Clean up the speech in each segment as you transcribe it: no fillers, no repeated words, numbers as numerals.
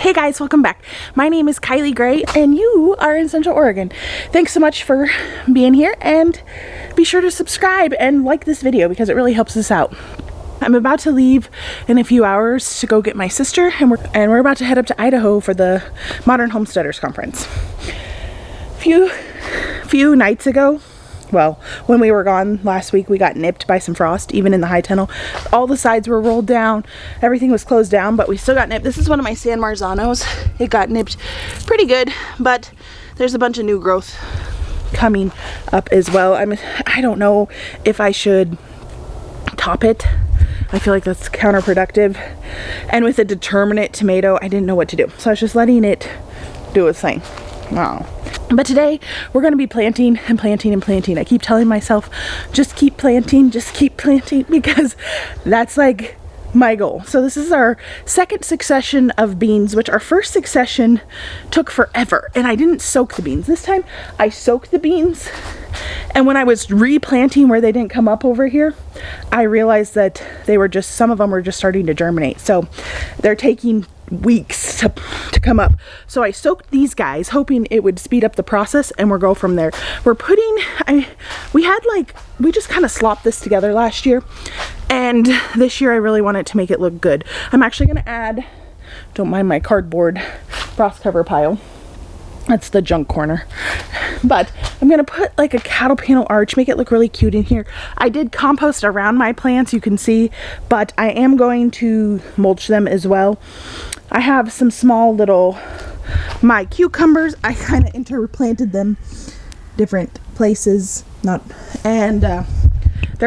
Hey guys, welcome back. My name is Kylie Gray and you are in Central Oregon. Thanks so much for being here, and be sure to subscribe and like this video because it really helps us out. I'm about to leave in a few hours to go get my sister, and we're about to head up to Idaho for the Modern Homesteaders Conference. Few nights ago, well, when we were gone last week, we got nipped by some frost, even in the high tunnel. All the sides were rolled down, everything was closed down, but we still got nipped. This is one of my San Marzanos. It got nipped pretty good, but there's a bunch of new growth coming up as well. I don't know if I should top it. I feel like that's counterproductive. And with a determinate tomato, I didn't know what to do. So I was just letting it do its thing. Wow. But today we're going to be planting and planting and planting. I keep telling myself, just keep planting, because that's like my goal. So this is our second succession of beans, which our first succession took forever. And I didn't soak the beans. This time I soaked the beans. And when I was replanting where they didn't come up over here, I realized that some of them were just starting to germinate. So they're taking weeks to come up. So I soaked these guys hoping it would speed up the process, and we'll go from there. We just kind of slopped this together last year, and this year I really wanted to make it look good. I'm actually going to add, don't mind my cardboard frost cover pile. That's the junk corner. But I'm going to put like a cattle panel arch, make it look really cute in here. I did compost around my plants, you can see, but I am going to mulch them as well. I have some small little, my cucumbers, I kind of interplanted them different places, they're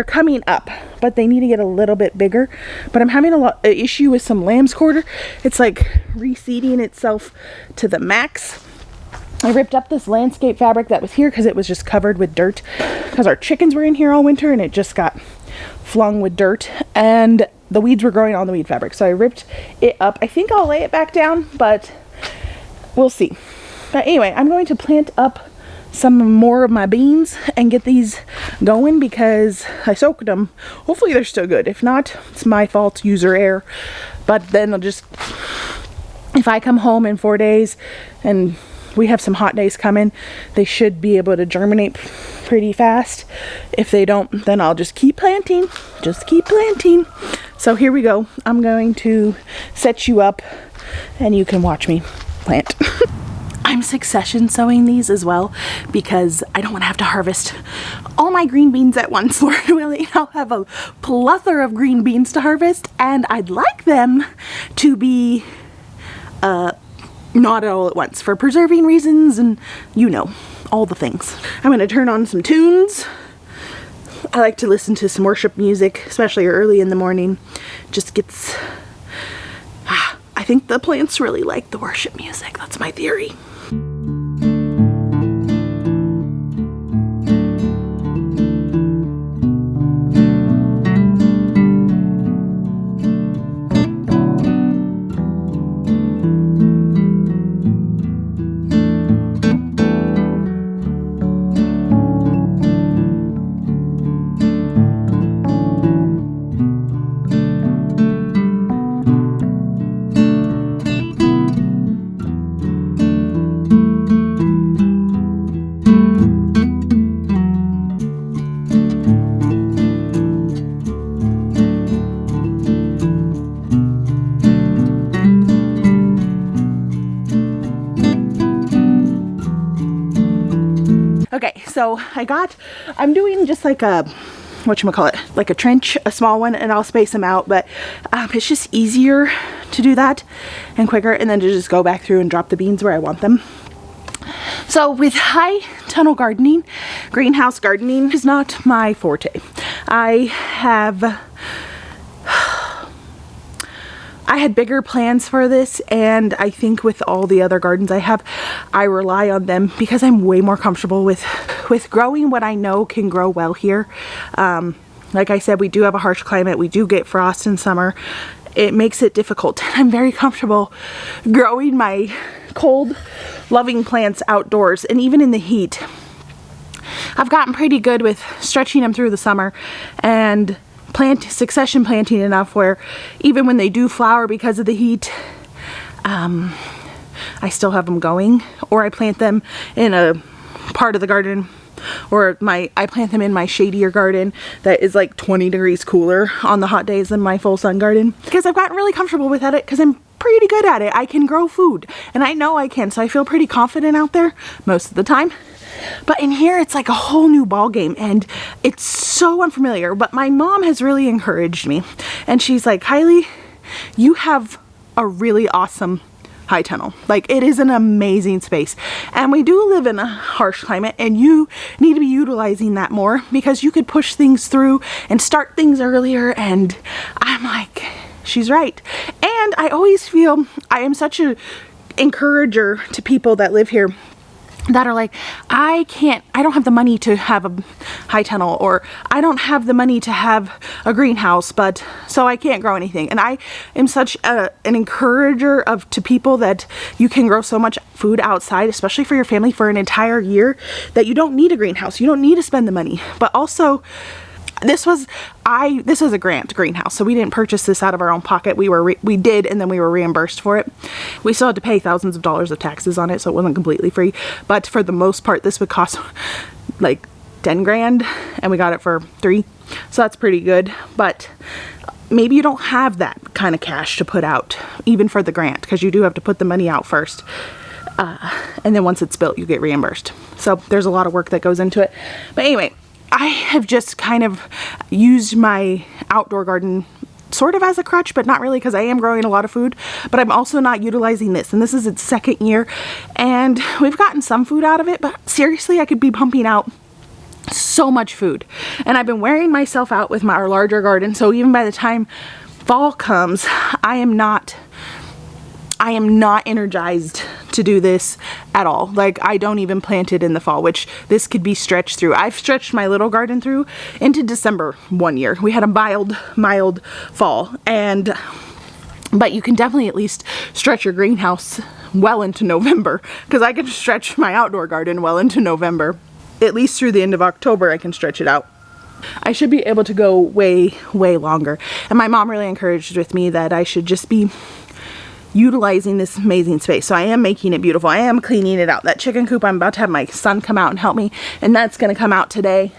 coming up, but they need to get a little bit bigger. But I'm having an issue with some lamb's quarter. It's like reseeding itself to the max. I ripped up this landscape fabric that was here because it was just covered with dirt, because our chickens were in here all winter and it just got flung with dirt, and the weeds were growing on the weed fabric. So I ripped it up. I think I'll lay it back down, but we'll see. But anyway, I'm going to plant up some more of my beans and get these going because I soaked them. Hopefully they're still good. If not, it's my fault, user error. But then if I come home in 4 days and we have some hot days coming, they should be able to germinate pretty fast. If they don't, then I'll just keep planting. So here we go. I'm going to set you up and you can watch me plant. I'm succession sowing these as well because I don't want to have to harvest all my green beans at once. Lord willing, I'll have a plethora of green beans to harvest, and I'd like them to be not all at once for preserving reasons and all the things. I'm going to turn on some tunes. I like to listen to some worship music, especially early in the morning. Just gets, I think the plants really like the worship music. That's my theory. Okay, so I'm doing just like a, like a trench, a small one, and I'll space them out, but it's just easier to do that and quicker, and then to just go back through and drop the beans where I want them. So with high tunnel gardening, greenhouse gardening is not my forte. I had bigger plans for this, and I think with all the other gardens I have, I rely on them because I'm way more comfortable with growing what I know can grow well here. Like I said, we do have a harsh climate. We do get frost in summer. It makes it difficult. I'm very comfortable growing my cold, loving plants outdoors, and even in the heat. I've gotten pretty good with stretching them through the summer and succession planting enough where even when they do flower because of the heat, I still have them going, or I plant them in a part of the garden, or I plant them in my shadier garden that is like 20 degrees cooler on the hot days than my full sun garden, because I've gotten really comfortable with it because I'm pretty good at it. I can grow food, and I know I can, so I feel pretty confident out there most of the time. But in here, it's like a whole new ball game, and it's so unfamiliar. But my mom has really encouraged me, and she's like, Kylie, you have a really awesome high tunnel. Like, it is an amazing space, and we do live in a harsh climate, and you need to be utilizing that more, because you could push things through and start things earlier. And I'm like, she's right. And I always feel I am such a encourager to people that live here that are like, I don't have the money to have a high tunnel, or I don't have the money to have a greenhouse, but so I can't grow anything. And I am such an encourager to people that you can grow so much food outside, especially for your family, for an entire year, that you don't need a greenhouse. You don't need to spend the money. But also, this was a grant greenhouse, so we didn't purchase this out of our own pocket. We did, and then we were reimbursed for it. We still had to pay thousands of dollars of taxes on it, so it wasn't completely free. But for the most part, this would cost like 10 grand, and we got it for 3. So that's pretty good. But maybe you don't have that kind of cash to put out, even for the grant, because you do have to put the money out first. And then once it's built, you get reimbursed. So there's a lot of work that goes into it. But anyway, I have just kind of used my outdoor garden sort of as a crutch, but not really, because I am growing a lot of food, but I'm also not utilizing this. And this is its second year, and we've gotten some food out of it, but seriously, I could be pumping out so much food. And I've been wearing myself out with our larger garden, so even by the time fall comes, I am not energized to do this at all. Like, I don't even plant it in the fall, which this could be stretched through. I've stretched my little garden through into December one year. We had a mild fall, but you can definitely at least stretch your greenhouse well into November, because I can stretch my outdoor garden well into November. At least through the end of October, I can stretch it out. I should be able to go way, way longer. And my mom really encouraged with me that I should just be utilizing this amazing space. So I am making it beautiful. I am cleaning it out. That chicken coop, I'm about to have my son come out and help me, and that's going to come out today.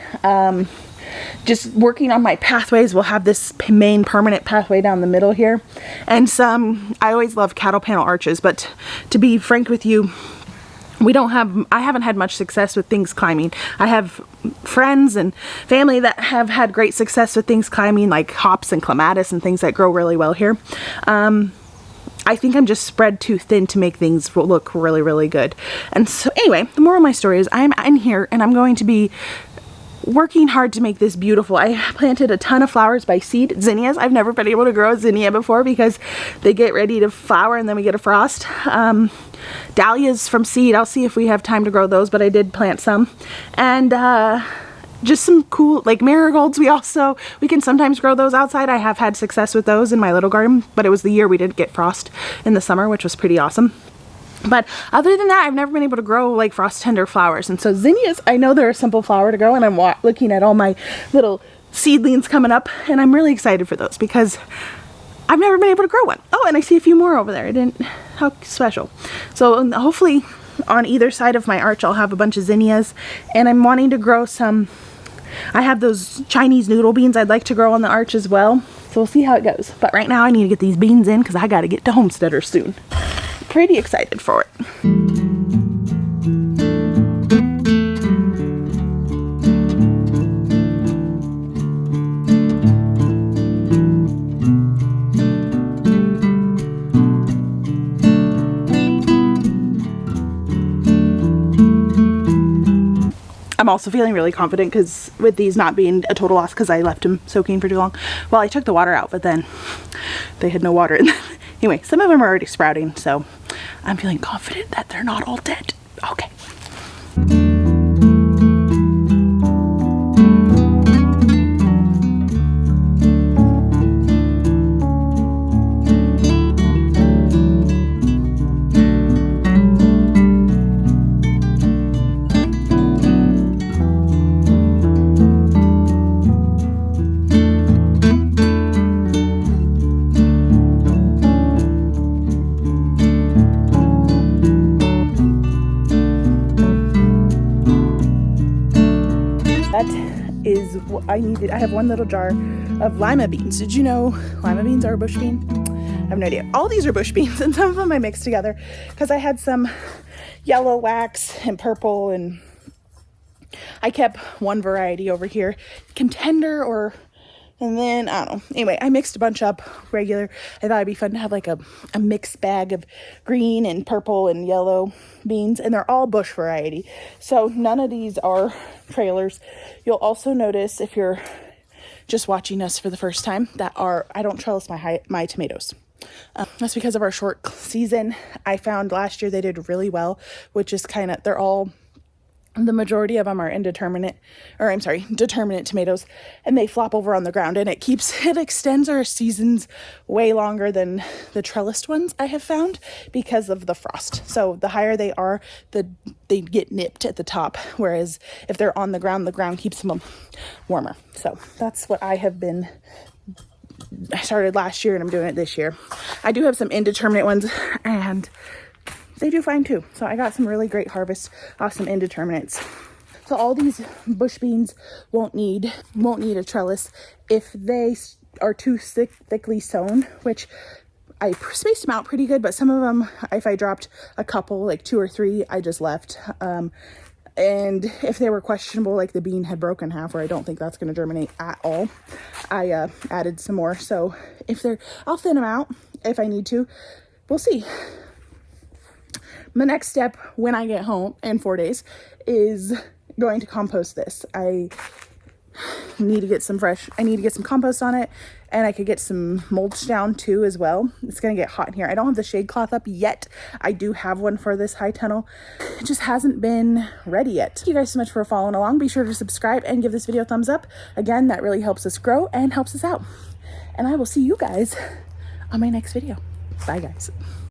Just working on my pathways. We'll have this main permanent pathway down the middle here, and I always love cattle panel arches, but to be frank with you, I haven't had much success with things climbing. I have friends and family that have had great success with things climbing, like hops and clematis and things that grow really well here. I think I'm just spread too thin to make things look really, really good. And so anyway, the moral of my story is I'm in here, and I'm going to be working hard to make this beautiful. I planted a ton of flowers by seed. Zinnias. I've never been able to grow a zinnia before because they get ready to flower and then we get a frost. Dahlias from seed. I'll see if we have time to grow those, but I did plant some. And just some cool, like marigolds. We can sometimes grow those outside. I have had success with those in my little garden, but it was the year we didn't get frost in the summer, which was pretty awesome. But other than that, I've never been able to grow like frost tender flowers. And so zinnias, I know they're a simple flower to grow, and I'm looking at all my little seedlings coming up, and I'm really excited for those because I've never been able to grow one. Oh, and I see a few more over there. How special. So hopefully on either side of my arch, I'll have a bunch of zinnias, and I'm wanting to grow I have those Chinese noodle beans I'd like to grow on the arch as well. So we'll see how it goes. But right now I need to get these beans in because I got to get to Homesteader soon. Pretty excited for it. I'm also feeling really confident because with these not being a total loss because I left them soaking for too long. Well, I took the water out, but then they had no water in them. Anyway, some of them are already sprouting, so I'm feeling confident that they're not all dead. Okay. because I have one little jar of lima beans. Did you know lima beans are a bush bean? I have no idea. All these are bush beans, and some of them I mixed together because I had some yellow wax and purple, and I kept one variety over here, contender, and then I don't know. Anyway, I mixed a bunch up regular. I thought it'd be fun to have like a mixed bag of green and purple and yellow beans, and they're all bush variety. So none of these are trailers. You'll also notice if you're just watching us for the first time that I don't trellis my tomatoes. That's because of our short season. I found last year they did really well, which is the majority of them are determinate tomatoes, and they flop over on the ground, and it extends our seasons way longer than the trellised ones I have found because of the frost. So the higher they are, they get nipped at the top, whereas if they're on the ground keeps them warmer. So that's what I started last year, and I'm doing it this year. I do have some indeterminate ones, and they do fine too. So I got some really great harvests off some indeterminates. So all these bush beans won't need a trellis if they are too thickly sown, which I spaced them out pretty good, but some of them, if I dropped a couple, like 2 or 3, I just left. And if they were questionable, like the bean had broken half, where I don't think that's going to germinate at all, I added some more. So I'll thin them out if I need to. We'll see. The next step when I get home in 4 days is going to compost this. I need to get some compost on it, and I could get some mulch down too as well. It's going to get hot in here. I don't have the shade cloth up yet. I do have one for this high tunnel. It just hasn't been ready yet. Thank you guys so much for following along. Be sure to subscribe and give this video a thumbs up. Again, that really helps us grow and helps us out. And I will see you guys on my next video. Bye guys.